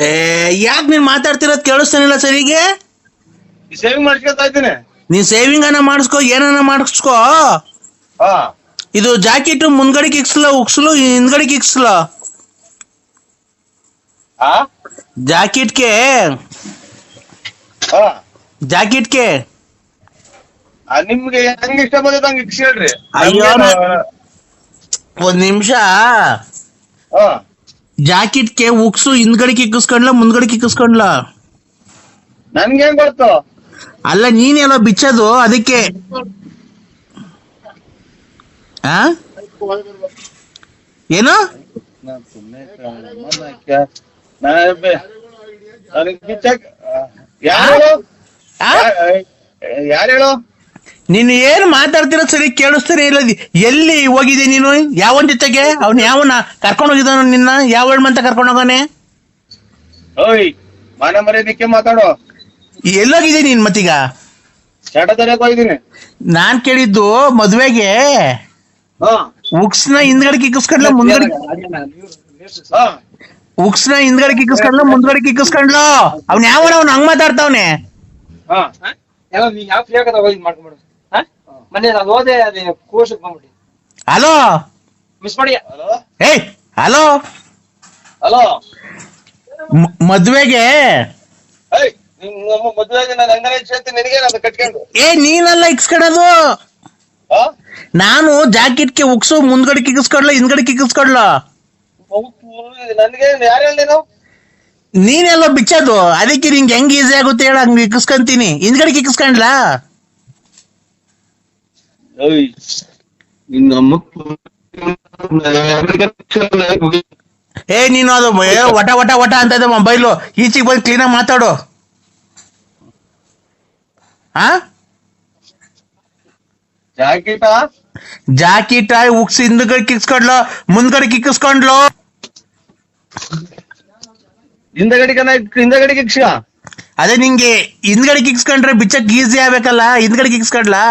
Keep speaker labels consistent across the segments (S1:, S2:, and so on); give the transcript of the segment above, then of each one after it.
S1: ಏ ಯಾಕೆ ನೀನ್ ಮಾತಾಡ್ತಿರೋದ್ ಕೇಳಿಸ್ತಾನಿಲ್ಲ ಸರಿಗೆ.
S2: ಸೇವಿಂಗ್ ಮಾಡ್ಕೊತಾ ಇದ್ದೀನಿ.
S1: ನೀನ್ ಸೇವಿಂಗ್ ಅನ್ನ ಮಾಡಿಸ್ಕೋ, ಏನನ್ನ ಮಾಡಿಸ್ಕೋ.
S2: ಹಾ
S1: ಇದು ಜಾಕೆಟ್ ಮುಂದ್ಗಡೆಗೆ ಇಕ್ಸ್ಲ ಉಕ್ಸ್ಲು ಹಿಂದ್ಗಡೆಗೆ ಇಕ್ಸ್ಲ.
S2: ಹಾ
S1: ಜಾಕೆಟ್ಗೆ
S2: ಹಾ
S1: ಜಾಕೆಟ್ಗೆ
S2: ನಿಮ್ಗೆ ಹೆಂಗ್ ಇಷ್ಟ ಬಂದದ ಹಂಗ ಇಕ್ಸ್ ಹೇಳ್ರಿ.
S1: ಅಯ್ಯೋ, ಒಂದ್ ನಿಮಿಷ.
S2: ಹಾ
S1: ಜಾಕೆಟ್ಗೆ ಉಕ್ಸು ಹಿಂದ್ಗಡೆಗೆ ಇಕ್ಕಿಸ್ಕೊಂಡ್ಲ ಮುಂದ್ಗಡೆಗೆ ಇಕ್ಕಿಸ್ಕೊಂಡ್ಲ?
S2: ನನ್ಗೆ ಹೆಂಗ್ ಗೊತ್ತು?
S1: ಅಲ್ಲ ನೀನೆಲ್ಲ ಬಿಚ್ಚೋದು ಅದಕ್ಕೆ. ಆ ಏನು
S2: ಯಾರು
S1: ಆ?
S2: ಯಾರು ಹೇಳು?
S1: ನೀನು ಏನು ಮಾತಾಡ್ತಿರೋ ಸರಿ ಕೇಳಿಸ್ತಾನೆ ಇಲ್ಲ. ಎಲ್ಲಿ ಹೋಗಿದೆ ನೀನು? ಯಾವನ್ ಜೊತೆಗೆ? ಅವ್ನು ಯಾವನ ಕರ್ಕೊಂಡು ಹೋಗಿದ್ದಾನ ನಿನ್ನ? ಯಾವ ಮಂತ ಕರ್ಕೊಂಡು ಹೋಗಾನೆ?
S2: ಓಯ್ ಮಾನ ಮರ್ಯಾದಕ್ಕೆ ಮಾತಾಡೋ.
S1: ಎಲ್ಲೋಗಿದೆ ನೀನ್ ಮತ್ತೀಗ?
S2: ಚಟ ತರಕ್ ಹೋಗಿದ್ದೀನಿ.
S1: ನಾನ್ ಕೇಳಿದ್ದು ಮದ್ವೆಗೆ
S2: ಹಾ
S1: ಉಕ್ಸ್ನ ಹಿಂದ್ಗಡೆ ಕಿಕ್ಕಿಸ್ಕೊಂಡ್ಲ ಮುಂದ್ಗಡೆ?
S2: ಹಾ
S1: ಉಕ್ಸ್ನ ಹಿಂದ್ಗಡೆ ಕಿಕ್ಕಿಸ್ಕೊಂಡ್ಲ ಮುಂದ್ಗಡೆ ಕಿಕ್ಕಿಸ್ಕೊಂಡ್ಲ? ಅವ್ನ ಯಾವನ ಅವ್ನು ಹಂಗ್ ಮಾತಾಡ್ತಾವ್ನೆ.
S2: ಹಾ
S3: ನೀ ಯಾವ ಫ್ರೀ ಆಗದ ಹೋಗಿ ಮಾಡ್ಕೊಂಬಿಡು. ಮೊನ್ನೆ ನಾನು ಹೋದೆ, ಅದೇ ಕೋರ್ಸ್ಗೆ ಬಂದ್ಬಿಟ್ಟು
S1: ಹಲೋ
S3: ಮಿಸ್ ಮಾಡಿ.
S2: ಹಲೋ
S1: ಏಯ್ ಹಲೋ,
S2: ಹಲೋ
S1: ಮದ್ವೆಗೆ
S2: ಏಯ್ ನಿಮ್ಮ ಮದುವೆಗೆ ನಾನು ಹಂಗಾರೆ ಹೇಳ್ತೀನಿ ನಿನಗೆ ನಾನು ಕಟ್ಕೊಂಡು.
S1: ನೀನೆಲ್ಲ ಇಕ್ಸ್ಕೊಳೋದು?
S2: ಹಾ
S1: ನಾನು ಜಾಕೆಟ್ಗೆ ಉಕ್ಸು ಮುಂದ್ಗಡೆ ಕಿಕ್ಕಿಸ್ಕೊಡ್ಲ ಹಿಂದ್ಗಡೆ ಕಿಕ್ಕಿಸ್ಕೊಡ್ಲ?
S2: ನನ್ಗೆ ಯಾರು ಹೇಳಿ ನೀನು?
S1: ನೀನೆಲ್ಲ ಬಿಚ್ಚೋದು ಅದಕ್ಕೆ ನಿಂಗೆ ಹೆಂಗ್ ಈಸಿ ಆಗುತ್ತೆ ಹೇಳ, ಹಂಗ್ ಇಕ್ಕಿಸ್ಕೊಂತೀನಿ. ಹಿಂದ್ಗಡೆ ಕಿಕ್ಕಿಸ್ಕೊಂಡ್ಲಾ? ನೀನು ಅದು ವಟ ವಟ ವಟ ಅಂತ ಇದೆ ಮೊಬೈಲು. ಈಚೆಗೆ ಬಂದು ಕ್ಲೀನಾಗಿ ಮಾತಾಡು. ಆ
S2: ಜಾಕೆಟಾ
S1: ಜಾಕೆಟ್ ಉಕ್ಸ್ ಹಿಂದ್ಗಡೆ ಕಿಕ್ಸ್ಕೊಂಡ್ಲು ಮುಂದ್ಗಡೆ ಕಿಕ್ಕಿಸ್ಕೊಂಡ್ಲು?
S2: ಹಿಂದಗಡೆಗೆ ಇಕ್ಷ.
S1: ಅದೇ ನಿಂಗೆ ಹಿಂದ್ಗಡೆ ಕಿಕ್ಸ್ಕೊಂಡ್ರೆ ಬಿಚ್ಚಕ್ ಈಸಿ ಆಗ್ಬೇಕಲ್ಲ, ಹಿಂದ್ಗಡೆ ಕಿಕ್ಸ್ಕೊಂಡ್ಲಾ?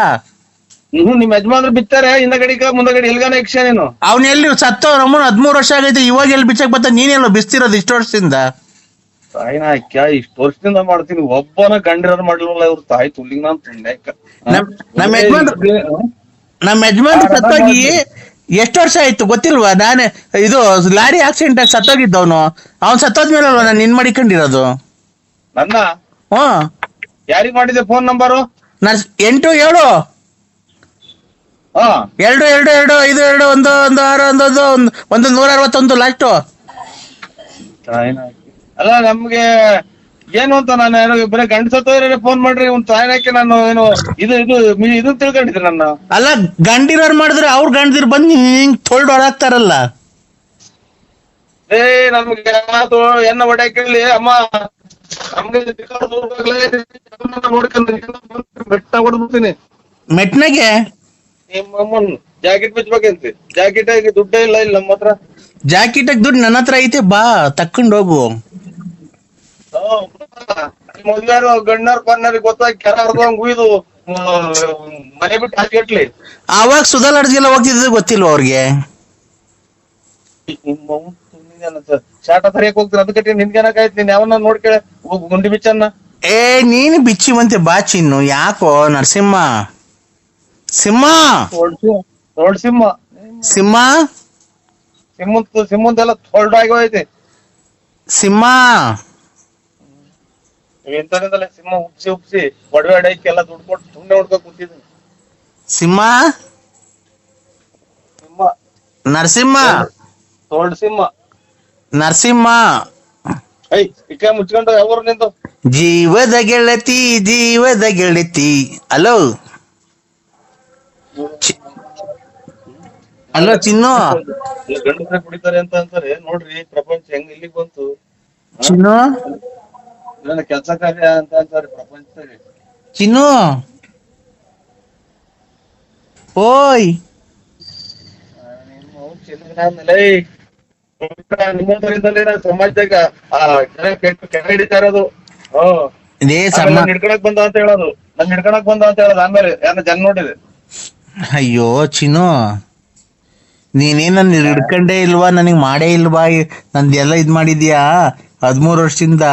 S2: ನಿಮ್ ಯಜಮಾನ್ರು ಬಿತ್ತಾರೆ ಹಿಂದಗಡಿಗ ಮುಂದಗಡೆ ಎಲ್ಗಾನ ಇಕ್ಷ ನೀನು.
S1: ಅವ್ನ ಎಲ್ಲಿ ಸತ್ತೋ ನಮ್ಮನ್ 13 ವರ್ಷ ಆಗೈತೆ, ಇವಾಗ ಎಲ್ಲಿ ಬಿಚ್ಚಕ್ ಬತ್ತ? ನೀನೆಲ್ಲ ಬಿಸ್ತಿರೋದು ಇಷ್ಟು ವರ್ಷದಿಂದ?
S2: ತಾಯಿನ ಹಾಕ್ಯ ಇಷ್ಟು ವರ್ಷದಿಂದ ಮಾಡ್ತೀನಿ, ಒಬ್ಬನ ಗಂಡಿರೋರು ಮಾಡ್ಲಿಲ್ಲ ಇವ್ರು ತಾಯಿ ತುಲ್ಲಿಗ್ ನಾನ್ ತುಂಡ್ಯಾಕ.
S1: ನಮ್ಮ ಯಜಮಾನ್ ಸತ್ತೋಗಿ ಎಷ್ಟು ವರ್ಷ ಆಯ್ತು ಗೊತ್ತಿಲ್ವಾ? ನಾನೇ ಇದು ಲಾರಿ ಆಕ್ಸಿಡೆಂಟ್ ಆಗಿ ಸತ್ತೋಗಿದ್ದವನು. ಅವ್ನ್ ಸತ್ತೋದ್ಮೇಲೆ ಅಲ್ವಾ ನಾನು ನಿನ್ ಮಾಡಿಕೊಂಡಿರೋದು.
S2: ನನ್ನ
S1: ಹ್ಮ್,
S2: ಯಾರಿಗ್ ಮಾಡಿದೆ ಫೋನ್ ನಂಬರು?
S1: ನಾನು 8 7
S2: ಹಾ
S1: 2 2 2 5 2 1 1 6 1 161 ಲಾಸ್ಟು.
S2: ತಾಯಿನ ಅಲ್ಲ ನಮ್ಗೆ ಏನು ಅಂತ ನಾನು ಏನೋ ಬರೀ ಗಂಡ ಸತ್ತೋದ್ರೆ ಫೋನ್ ಮಾಡ್ರಿ ಒಂದ್ ತಾಯಿನಕ್ಕೆ ನಾನು ಏನು ಇದು ತಿಳ್ಕೊಂಡಿದ್ದೆ ನನ್ನ.
S1: ಅಲ್ಲ ಗಂಡಿರೋರ್ ಮಾಡಿದ್ರೆ ಅವ್ರ ಗಂಡದಿರ್ ಬಂದು ಹಿಂಗ್ ತೊಳ್ದು ಹೊಡಾಕ್ತಾರಲ್ಲ.
S2: ನಮ್ಗೆ ಎನ್ನ ಹೊಡ್ಯಾಕ ಹೇಳಿ ಅಮ್ಮ ನಮ್ಗೆ ಬೆಟ್ಟ ಹೊಡ್ಬಿಡ್ತೀನಿ.
S1: ಮೆಟ್ನಾಗೆ
S2: ನಿಮ್ಮಮ್ಮನ್ ಜಾಕೆಟ್ ಬಿಚ್ಬೇಕಂತೆ. ಜಾಕೆಟ್ ಆಗಿ ದುಡ್ಡೇ ಇಲ್ಲ ಇಲ್ಲಿ ನಮ್ಮ ಹತ್ರ.
S1: ಜಾಕೆಟ್ ದುಡ್ಡು ನನ್ನ ಹತ್ರ ಐತೆ, ಬಾ ತಕ್ಕೊಂಡ್ ಹೋಗು.
S2: ಮೊದ್ಲಾರು ಗಣ್ಣಾರ್ ಪನ್ನಾರಿಗೆ ಗೊತ್ತಾಗಿ ಕೆರ ಹರ್ದಂಗ್ ಉಯ್ದು ಮನೆ ಬಿಟ್ಟು ಹಾಕಿಟ್ಲಿ.
S1: ಆವಾಗ ಸುಧಾಲಾಡ್ಗೆಲ್ಲ ಹೋಗ್ತಿದ್ದು ಗೊತ್ತಿಲ್ವ ಅವ್ರಿಗೆ?
S2: ಶಾಟ ಸರಿಯಾಗಿ ಹೋಗ್ತೀನಿ ಅದಕ್ಕೆ ನಿನ್ಗೇನಾಗಾಯ್ತು? ನೀನ್ ಯಾವನ್ನ ನೋಡ್ಕೇಳ ಗುಂಡಿ ಬಿಚ್ಚನ್ನ.
S1: ನೀನು ಬಿಚ್ಚಿವಂತೆ ಬಾ ಚಿನ್ನು. ಯಾಕೋ ನರಸಿಂಹ ಸಿಂಹ
S2: ದೊಡ್ಡ ಸಿಂಹ
S1: ಸಿಂಹ
S2: ಸಿಂಹಂದೆಲ್ಲ ದೊಡ್ಡಾಗಿ ಹೋಯ್ತಿ.
S1: ಸಿಂಹ
S2: ಇಂಥದಿಂದಲೇ ಸಿಂಹ ಉಪ್ಸಿ ಒಡವೆ ಅಡಕ್ಕೆಲ್ಲ ದುಡ್ಡು ಕೊಟ್ಟು ಸುಮ್ಮನೆ ಹೊಡ್ಕೊ ಕೂತಿದ್ದೀನಿ.
S1: ಸಿಂಹ
S2: ಸಿಂಹ
S1: ನರಸಿಂಹ
S2: ದೊಡ್ಡ ಸಿಂಹ
S1: ನರಸಿಂಹ
S2: ಇಕ್ಕ ಮುಚ್ಕೊಂಡು ಯಾವ್ರು ನಿಂದು?
S1: ಜೀವದ ಗೆಳತಿ. ಹಲೋ ಹಲೋ ಚಿನ್ನು.
S2: ಗಂಡಸ್ರೆ ಕುಡಿತಾರೆ ಅಂತ ಅಂತಾರೆ ನೋಡ್ರಿ, ಪ್ರಪಂಚ ಹೆಂಗ್ ಇಲ್ಲಿಗೆ ಬಂತು.
S1: ಚಿನ್ನು
S2: ಕೆಲಸ ಕಾರ್ಯ ಅಂತ ಅಂತಾರೆ ಪ್ರಪಂಚದಾಗ.
S1: ಚಿನ್ನು ಓಯ್
S2: ನಿಮ್ಮಂತರಿಂದಲೇ ಸಮಾಜದಾಗ ಕೆಳ ಹಿಡಿತಾ ಇರೋದು. ಹಿಡ್ಕೊಳಕ್ ಬಂದ ಅಂತ ಹೇಳೋದು, ನನ್ ಹಿಡ್ಕೊಳಕ್ ಬಂದ ಅಂತ ಹೇಳೋದು. ಆಮೇಲೆ ಯಾರ ಜನ ನೋಡಿದೆ.
S1: ಅಯ್ಯೋ ಚಿನ್ನು, ನೀನೇನ್ ನನ್ ಹಿಡ್ಕೊಂಡೇ ಇಲ್ವಾ? ನನಗ್ ಮಾಡೇ ಇಲ್ವಾ? ನಂದೆಲ್ಲ ಇದ್ ಮಾಡಿದ್ಯಾ? 13 ವರ್ಷದಿಂದ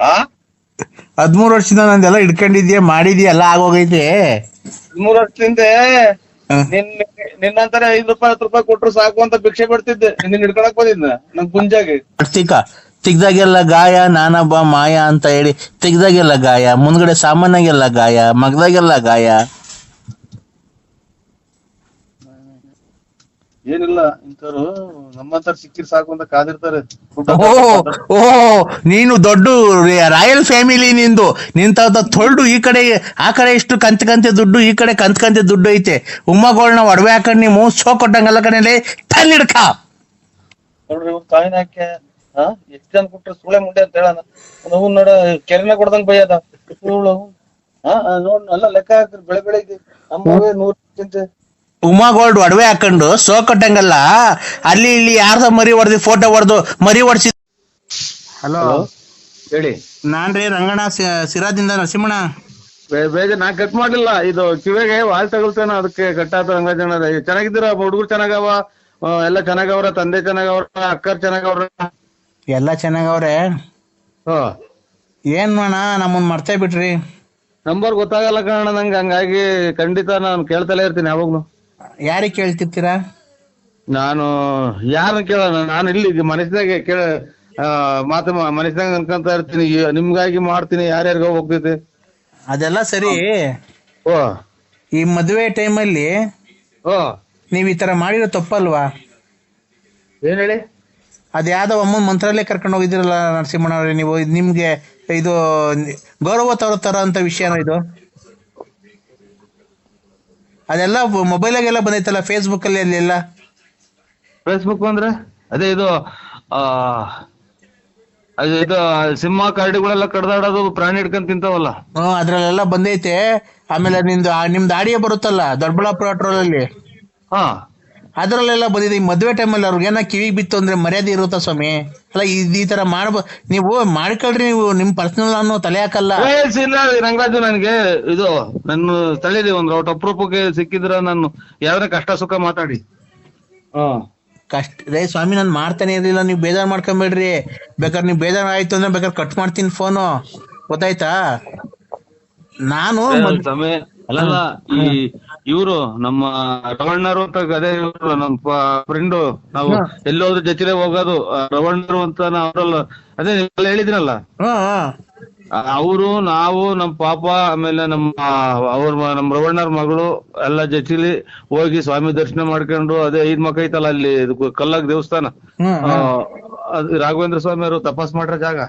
S2: ಆ
S1: 13 ವರ್ಷದಿಂದ ನಂದೆಲ್ಲ ಇಟ್ಕೊಂಡಿದ್ಯಾ ಮಾಡಿದ್ಯಾ ಎಲ್ಲ ಆಗೋಗೈತೆ.
S2: 3 ವರ್ಷದಿಂದ ನಿನ್ನಂತರ 5 ರೂಪಾಯಿ 10 ರೂಪಾಯಿ ಕೊಟ್ರು ಸಾಕು ಅಂತ ಭಿಕ್ಷೆ ಬಿಡ್ತಿದ್ದೆ. ನಿನ್ನ ಹಿಡ್ಕೊಳಕ್ ಬಂದಿದ್ನ ನನ್ ಗುಂಜಾಗಿ.
S1: ತೆಗ್ದಾಗೆಲ್ಲ ಗಾಯ ನಾನಬ್ಬ ಮಾಯ ಅಂತ ಹೇಳಿ ತೆಗ್ದಾಗೆಲ್ಲ ಗಾಯ, ಮುಂದ್ಗಡೆ ಸಾಮಾನ್ಯಾಗೆಲ್ಲ ಗಾಯ, ಮಗದಾಗೆಲ್ಲ ಗಾಯ.
S2: ಏನಿಲ್ಲ ಇಂಥವ್ರು ನಮ್ಮಂತರ ಸಿಕ್ಕಿರ್ ಸಾಕು ಅಂತ ಕಾದಿರ್ತಾರೆ.
S1: ಓ ನೀನು ದೊಡ್ಡ ರಾಯಲ್ ಫ್ಯಾಮಿಲಿ ನಿಂದು. ನಿಂತ ತೊಳ್ದು ಈ ಕಡೆ ಆ ಕಡೆ ಇಷ್ಟು ಕಂತೆ ದುಡ್ಡು, ಈ ಕಡೆ ಕಂತೆ ದುಡ್ಡು ಐತೆ. ಉಮ್ಮಗಳನ್ನ ಒಡವೆ ಹಾಕೊಂಡ್ ನೀವು ಸೋ ಕೊಟ್ಟಂಗಲ್ಲ ಕಣಲೆ ತಲ್ಲಿಡ್ಕ
S2: ನೋಡ್ರಿ ತಾಯಿನ ಹಾಕಿ ಎಷ್ಟ್ ಜನ ಕೊಟ್ರೆ ಸುಳೆ ಮುಂಡೆ ಅಂತ ಹೇಳೋಣ. ನಾವು ನೋಡ ಕೆರೆನ ಕೊಡ್ದಂಗ್ ಬೈಯದ ನೋಡ್ ಎಲ್ಲ ಲೆಕ್ಕ ಹಾಕ್ರಿ. ಬೆಳಗ್ಗೆ ನಮ್ಮವೇ 100 ಚಿಂತೆ
S1: ಉಮಾ ಗೋಲ್ಡ್ ಒಡವೆ ಹಾಕೊಂಡು ಸೋ ಕಟ್ಟಂಗಲ್ಲ. ಅಲ್ಲಿ ಇಲ್ಲಿ ಯಾರ್ದ ಮರಿ ಹೊಡೆದಿ ಫೋಟೋ ಹೊಡೆದು ಮರಿ ಹೊಡ್ಸಿ. ಹಲೋ
S2: ಹೇಳಿ.
S1: ನಾನ್ರಿ ರಂಗಣ್ಣ ಸಿರಾದಿಂದ ನರಸಿಂಹಣ್ಣ.
S2: ಬೇಗ ನಾ ಕಟ್ ಮಾಡ್ಲಿಲ್ಲ. ಇದು ಕಿವಿಗೆ ವಾಲ್ ತಗೊಳ್ತೇನ ಅದಕ್ಕೆ ಕಟ್ಟಾತ ರಂಗಜನ. ಚೆನ್ನಾಗಿದ್ದೀರ ಹುಡುಗರು? ಚೆನ್ನಾಗವ ಎಲ್ಲ ಚೆನ್ನಾಗವ್ರ? ತಂದೆ ಚೆನ್ನಾಗವ್ರ? ಅಕ್ಕರ್ ಚೆನ್ನಾಗವ್ರ?
S1: ಎಲ್ಲ ಚೆನ್ನಾಗವ್ರೆ. ಏನ್ ಮಾಡೋಣ ನಮ್ಮನ್ ಮರ್ತೇ ಬಿಟ್ರಿ.
S2: ನಂಬರ್ ಗೊತ್ತಾಗಲ್ಲ ಕಾರಣ ನಂಗೆ, ಹಂಗಾಗಿ ಖಂಡಿತ ನಾನು ಕೇಳ್ತಲೇ ಇರ್ತೀನಿ ಯಾವಾಗ್ಲು.
S1: ಯಾರಿಗೆ ಕೇಳ್ತಿರ್ತೀರಾ?
S2: ನಾನು ಯಾರನ್ನ ಕೇಳೋಣ? ನಾನು ಇಲ್ಲಿ ಮನಸ್ಸಿನಾಗೆ ಕೇಳ ಮಾತು ಮನಸ್ಸಿನಾಗ ಅನ್ಕೊಂತ ಇರ್ತೀನಿ. ನಿಮ್ಗಾಗಿ ಮಾಡ್ತೀನಿ, ಯಾರ್ಯಾರಿಗೋ ಹೋಗ್ತೈತಿ.
S1: ಅದೆಲ್ಲ ಸರಿ.
S2: ಓ
S1: ಈ ಮದುವೆ ಟೈಮಲ್ಲಿ ನೀವ್ ಈ ತರ ಮಾಡಿರೋ ತಪ್ಪಲ್ವಾ?
S2: ಏನ್ ಹೇಳಿ?
S1: ಅದ್ಯಾವ್ದೋ ಅಮ್ಮನ್ ಮಂತ್ರಾಲಯ ಕರ್ಕೊಂಡು ಹೋಗಿದ್ದೀರಲ್ಲ ನರಸಿಂಹಣ್ಣವ್ರೆ ನೀವು. ನಿಮ್ಗೆ ಇದು ಗೌರವ ತರ ಅಂತ ವಿಷಯನ ಇದು? ಅದೆಲ್ಲ ಮೊಬೈಲಾಗೆಲ್ಲ ಬಂದೈತಲ್ಲ, ಫೇಸ್ಬುಕ್ ಅಲ್ಲಿ ಅಲ್ಲೆಲ್ಲ.
S2: ಫೇಸ್ಬುಕ್ ಅಂದ್ರೆ ಅದೇ ಇದು ಇದು ಸಿಂಹ ಕರಡಿಗಳೆಲ್ಲ ಕಡ್ದಾಡೋದು, ಪ್ರಾಣಿ ಹಿಡ್ಕೊಂಡ್ ತಿಂತಾವಲ್ಲ.
S1: ಅದ್ರಲ್ಲೆಲ್ಲ ಬಂದೈತೆ. ಆಮೇಲೆ ನಿಮ್ದು ಆಡಿಯೋ ಬರುತ್ತಲ್ಲ ದೊಡ್ಡಬಳ್ಳಾಪುರ ಟ್ರೋಲ್ ಅಲ್ಲಿ, ಅದ್ರಲ್ಲೆಲ್ಲ ಬಂದಿದೆ. ಈ ಮದ್ವೆ ಟೈಮಲ್ಲಿ ಅವ್ರಿಗೇನ ಕಿವಿಗೆ ಬಿತ್ತು ಅಂದ್ರೆ ಮರ್ಯಾದೆ ಇರುತ್ತಾ ಸ್ವಾಮಿ? ಅಲ್ಲ ಈ ತರ ನೀವು ಮಾಡ್ಕೊಳ್ರಿ. ನೀವು ನಿಮ್ ಪರ್ಸನಲ್ ಅನ್ನೋ ತಲೆ ಹಾಕಲ್ಲ.
S2: ಇಲ್ಲ ರಂಗರಾಜು, ನನಗೆ ಇದು ನನ್ನ ತಳಿದಿ ಒಂದ್ ಔಟ್ ಅಪ್ರೂಪಕ್ಕೆ ಸಿಕ್ಕಿದ್ರ ನಾನು ಯಾವ್ದಾರ ಕಷ್ಟ ಸುಖ ಮಾತಾಡಿ.
S1: ರೇ ಸ್ವಾಮಿ, ನಾನು ಮಾಡ್ತಾನೆ ಇರ್ಲಿಲ್ಲ, ನೀವು ಬೇಜಾರ್ ಮಾಡ್ಕೊಂಬೇಡ್ರಿ. ಬೇಕಾದ್ರೆ ನೀವು ಬೇಜಾರ್ ಆಯ್ತು ಅಂದ್ರೆ ಬೇಕಾದ್ರೆ ಕಟ್ ಮಾಡ್ತೀನಿ ಫೋನು, ಗೊತ್ತಾಯ್ತಾ? ನಾನು
S2: ಅಲ್ಲಲ್ಲ, ಈ ಇವ್ರು ನಮ್ಮ ರವಣ್ಣರು ಅಂತ ಅದೇ ಇವ್ರು ನಮ್ಮ ಫ್ರೆಂಡು. ನಾವು ಎಲ್ಲೋದ್ರು ಜೊತೆಲೆ ಹೋಗೋದು. ರವಣ್ಣರು ಅಂತ ಅವರಲ್ಲ, ಅದೇ ನೀವೆಲ್ಲ ಹೇಳಿದ್ರಲ್ಲ, ಅವರು ನಾವು ನಮ್ಮ ಪಾಪ ಆಮೇಲೆ ನಮ್ಮ ರವಣ್ಣರ ಮಗಳು ಎಲ್ಲ ಜೊತೆಲಿ ಹೋಗಿ ಸ್ವಾಮಿ ದರ್ಶನ ಮಾಡ್ಕೊಂಡು, ಅದೇ 5 ಮಕ್ಕ ಐತಲ್ಲ ಅಲ್ಲಿ ಕಲ್ಲಾಗ ದೇವಸ್ಥಾನ, ರಾಘವೇಂದ್ರ ಸ್ವಾಮಿ ಅವರು ತಪಾಸ್ ಮಾಡ್ರ ಜಾಗ,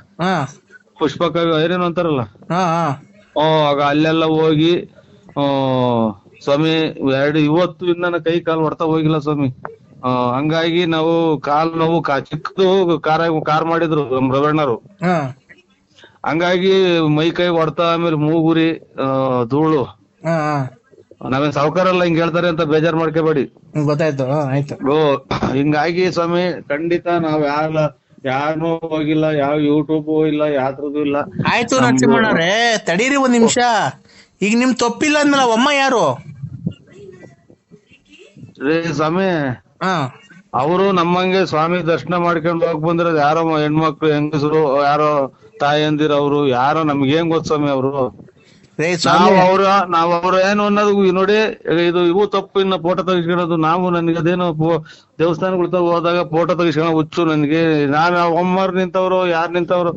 S2: ಪುಷ್ಪಕ ಏನೇನು ಅಂತಾರಲ್ಲ, ಆಗ ಅಲ್ಲೆಲ್ಲ ಹೋಗಿ ಸ್ವಾಮಿ ಇವತ್ತು ನನ್ನ ಕೈ ಕಾಲು ಹೊಡ್ತಾ ಹೋಗಿಲ್ಲ ಸ್ವಾಮಿ. ಹಂಗಾಗಿ ನಾವು ಕಾಲ್ ನೋವು ಚಿಕ್ಕದು ಕಾರ್ ಮಾಡಿದ್ರು ನಮ್ಮ ರವಣ್ಣರು. ಹಂಗಾಗಿ ಮೈ ಕೈ ಹೊಡ್ತಾ, ಆಮೇಲೆ ಮೂಗುರಿ ಧೂಳು. ನಾವೇನ್ ಸಾವುಕಾರಲ್ಲ ಹಿಂಗ್ ಹೇಳ್ತಾರೆ ಅಂತ ಬೇಜಾರ್ ಮಾಡ್ಕೋಬೇಡಿ.
S1: ಗೊತ್ತಾಯ್ತು, ಆಯ್ತು.
S2: ಹಿಂಗಾಗಿ ಸ್ವಾಮಿ ಖಂಡಿತ ನಾವ್ ಯಾರನ್ನೂ ಹೋಗಿಲ್ಲ, ಯಾವ ಯೂಟ್ಯೂಬ್ ಇಲ್ಲ, ಯಾತ್ರದ್ದು ಇಲ್ಲ.
S1: ಆಯ್ತು ನರಸಿಂಹಣ್ಣವ್ರೆ, ತಡೀರಿ ಒಂದ್ ನಿಮಿಷ. ಈಗ ನಿಮ್ ತಪ್ಪಿಲ್ಲ ಅಂದ್ಮೇಲೆ ಅಮ್ಮ ಯಾರು?
S2: ಸ್ವಾಮಿ ಅವರು ನಮ್ಮಂಗೆ ಸ್ವಾಮಿ ದರ್ಶನ ಮಾಡ್ಕೊಂಡು ಹೋಗ್ ಬಂದಿರೋದು ಯಾರೋ ಹೆಣ್ಮಕ್ಳು, ಹೆಂಗಸರು, ಯಾರೋ ತಾಯಂದಿರ, ಅವರು ಯಾರೋ ನಮ್ಗೇನ್ ಗೊತ್ತು ಸ್ವಾಮಿ. ಅವರು ನಾವ್ ಅವ್ರ ಏನು ಅನ್ನೋದು ನೋಡಿ, ಇವು ತಪ್ಪು. ಇನ್ನ ಫೋಟೋ ತೆಗಿಸ್ಕೊಳ್ಳೋದು ನಾವು, ನನಗೆ ಅದೇನೋ ದೇವಸ್ಥಾನಗಳು ಹೋದಾಗ ಫೋಟೋ ತೆಗಿಸ್ಕೊಳ್ಳೋ ಹುಚ್ಚು ನನಗೆ. ನಾನು ಒಮ್ಮರ್ ನಿಂತವ್ರು, ಯಾರು ನಿಂತವ್ರು,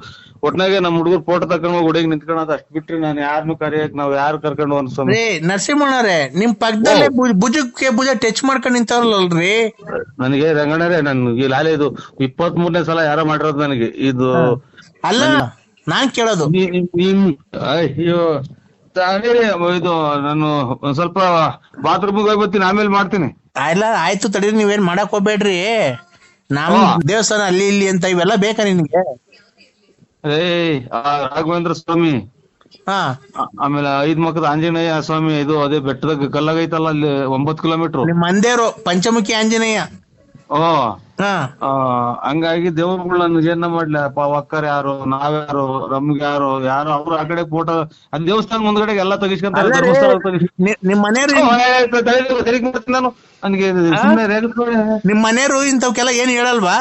S2: ಒಟ್ನಾಗೆ ನಮ್ ಹುಡುಗರು ಫೋಟೋ ತಕೊಂಡ್ ಹೋಗಿ ಹುಡುಗಿ ನಿಂತ್ಕೊಳ್ಳೋದು ಅಷ್ಟ್ ಬಿಟ್ರಿ ನಾನು ಯಾರನ್ನು ಕರೆಯಕ್ ನಾವ್ ಯಾರು ಕರ್ಕೊಂಡು ಅನ್ಸ್ವಾಮಿ.
S1: ನರಸಿಂಹಣ್ಣವ್ರೆ, ನಿಮ್ ಪಕ್ಕದಲ್ಲೇ ಭುಜಕ್ಕೆ ಭುಜ ಟಚ್ ಮಾಡ್ಕೊಂಡ್ ನಿಂತವ್ರಲ್ರಿ.
S2: ನನಗೆ ರಂಗಣ್ಣರೇ, ನನ್ಗೆ ಲಾಲೆ ಇದು 23ನೇ ಸಲ ಯಾರೋ ಮಾಡಿರೋದು ನನಗೆ ಇದು.
S1: ಅಲ್ಲ ನಾನ್ ಕೇಳೋದು,
S2: ಅಯ್ಯೋ ಇದು ನಾನು ಒಂದ್ ಸ್ವಲ್ಪ ಬಾತ್ರೂಮ್ಗೆ ಹೋಗಿ ಬರ್ತೀನಿ, ಆಮೇಲೆ ಮಾಡ್ತೀನಿ.
S1: ಆಯ್ತು ತಡೀರಿ, ನೀವೇನ್ ಮಾಡಕ್ ಹೋಗ್ಬೇಡ್ರಿ. ನಮ್ ದೇವಸ್ಥಾನ ಅಲ್ಲಿ ಇಲ್ಲಿ ಅಂತ ಇವೆಲ್ಲ ಬೇಕಾ ನಿನ್ಗೆ?
S2: ರಾಘವೇಂದ್ರ ಸ್ವಾಮಿ, ಆಮೇಲೆ 5 ಮಕ್ಕದ ಆಂಜನೇಯ ಸ್ವಾಮಿ, ಇದು ಅದೇ ಬೆಟ್ಟದಾಗ ಕಲ್ಲಾಗೈತಲ್ಲ ಅಲ್ಲಿ 9 ಕಿಲೋಮೀಟರ್.
S1: ನಿಮ್ ಮಂದೇರು ಪಂಚಮುಖಿ ಆಂಜನೇಯ.
S2: ಹಂಗಾಗಿ ದೇವ್ರುಗಳು ನನ್ಗೆ ಏನ ಮಾಡ್ಲಿ, ಒಕ್ಕರ್ ಯಾರು, ನಾವ್ಯಾರು, ನಮ್ಗೆ ಯಾರು ಅವ್ರು ಆ ಕಡೆ ಫೋಟೋ ಅಲ್ಲಿ ದೇವಸ್ಥಾನ ಮುಂದ್ಗಡೆ ಎಲ್ಲ ತೆಗಿಸ್ಕೊಂತಾರೆ.
S1: ನಿಮ್ ಮನೆಯವ್ರು
S2: ನಾನು ನನಗೆ
S1: ನಿಮ್ ಮನೆಯವ್ರು ಇಂಥವ್ಕೆಲ್ಲ ಏನ್ ಹೇಳಲ್ವಾ?